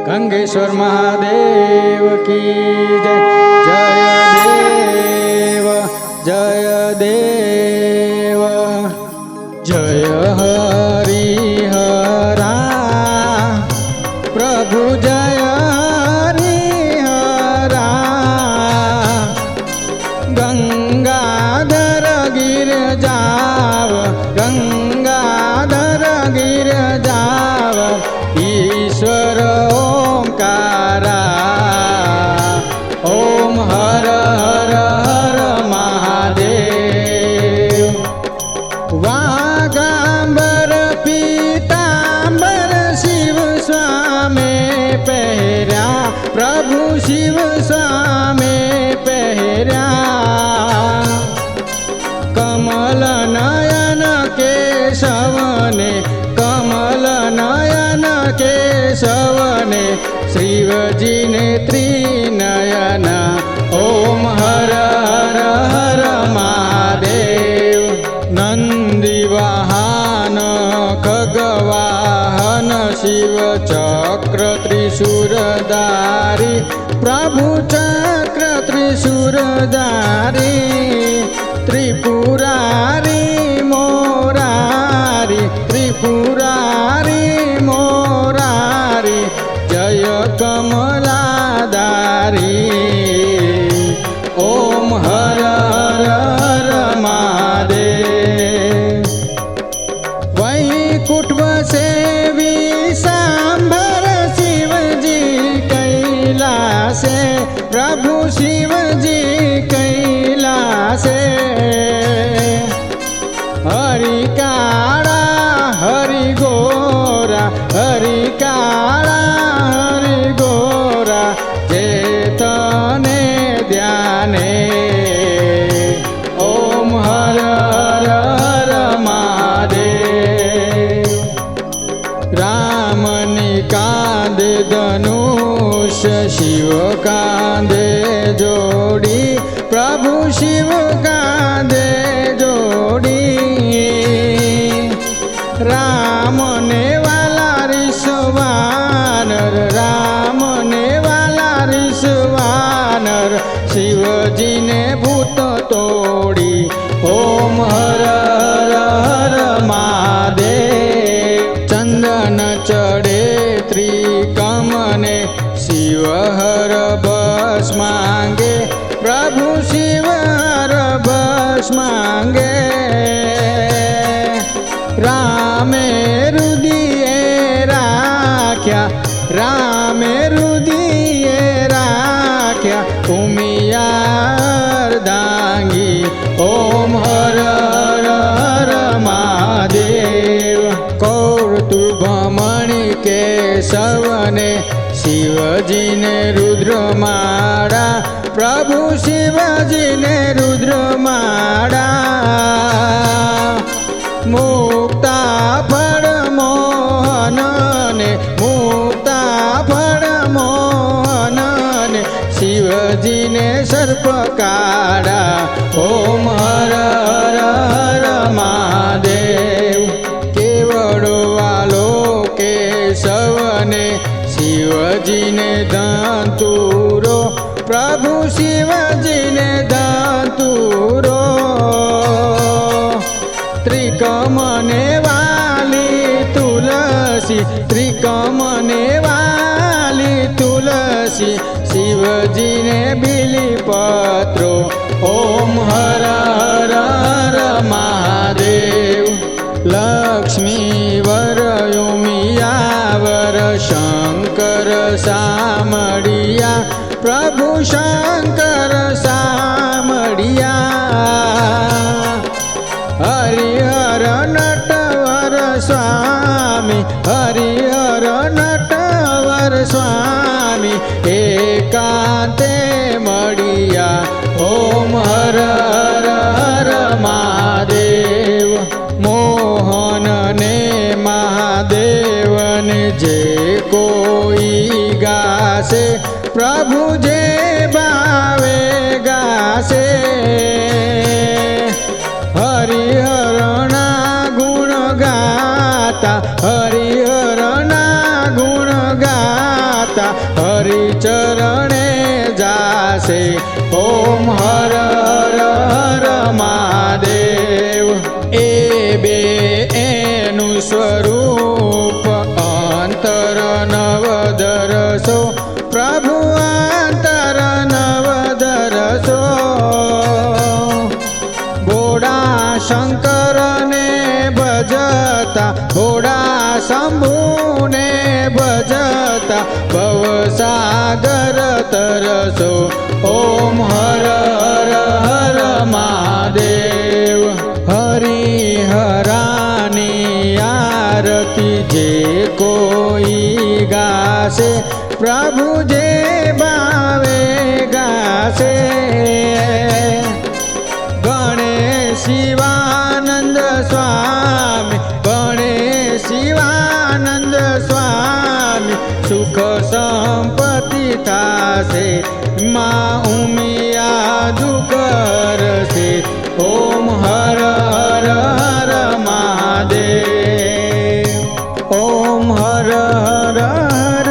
गंगेश्वर महादेव की जय। जय देव जय हरिहरा प्रभु जय हरिहरा। गंगाधर गिर जाव गंगाधर गिर जाव ईश्वर ओंकारा। ओम हर हर हर महादेव। वागांबर पीतांबर शिव स्वामी पहरा प्रभु शिव स्वामी पहरा। कमल नयन केशवने कमल नयन केशवने शिवजी ने त्रिनयन। ओम हर हर हर महादेव। नंदी वाहन खगवाहन शिव चक्र त्रिशूरधारी प्रभु चक्र त्रिशूरधारी। त्रिपुरारी मोरारी त्रिपुरारी मोरारी जय कमलाधारी। ओम हर हर हर महादेव। वैकुंठ से विशांबर शिवजी कैलासे प्रभु शिवजी कैलासे। हरि काला हरि गोरा हरि काला हरि गोरा चेतने ध्याने। ओम हर हर हर महादेव। रामनी कांधे धनुष शिव कांधे जोड़ी प्रभु शिव कांधे जोड़ी। राम ने वाला ऋषवानर राम ने वाला ऋषवानर शिवजी ने भूत तोड़ी। ओम हर हर हर महादेव। चंदन चढ़े त्रिकमने शिव हर बस मांगे प्रभु शिव हर बस मांगे। रामे रुदिए राख्या रामे रुदिए राख्या उमिया अर्धांगी। ओम हर हर हर महादेव। कौतुभमणि केशवने शिवजी ने रुद्रमाला प्रभु शिवजी ने रुद्रमाला। मुक्ता फल मोहन ने मुक्ता फल मोहन ने शिवजी ने सर्प काढ़ा। ओम हर हर हर महादेव। केवड़ वालो केशवने शिवजी ने दांतुरो प्रभु शिवजी ने दांतुरो। त्रिकमने वाली तुलसी त्रिकमने वाली तुलसी शिवजी ने बिलीपत्रो। ओम हर हर हर महादेव। लक्ष्मी वर उमिया वर शंकर सामड़िया प्रभु शंकर सामड़िया। हरिहर नटवर स्वामी हरिहर नटवर स्वामी एकांते मड़िया। ओम हर हर हर महादेव। मोहन ने महादेव ने जे कोई गासे प्रभु जे भावे गासे। हरिहरना गुण गाता हरिहरना गुण गाता ગાતા હરિચરણે જાશે ઓમ હર હર હર મહાદેવ એ બે એનું સ્વરૂપ અંતર નવ દરસો પ્રભુ અંતર નવ દરસો ભોળા શંકરને ભજતા ભોળા શંભુને ભજતા ભવસાગર તરસો ઓમ હર હર હર મહાદેવ હરિહરાની આરતી જે કોઈ ગાશે પ્રભુ જે ભાવે ગાશે ગણેશ શિવાનંદ સ્વામી ગણેશ શિવાનંદ સ્વામી સુખ સંપત્તિ થાશે માં ઉમિયા દુકરશે ઓમ હર હર હર મહાદેવ ઓમ હર હર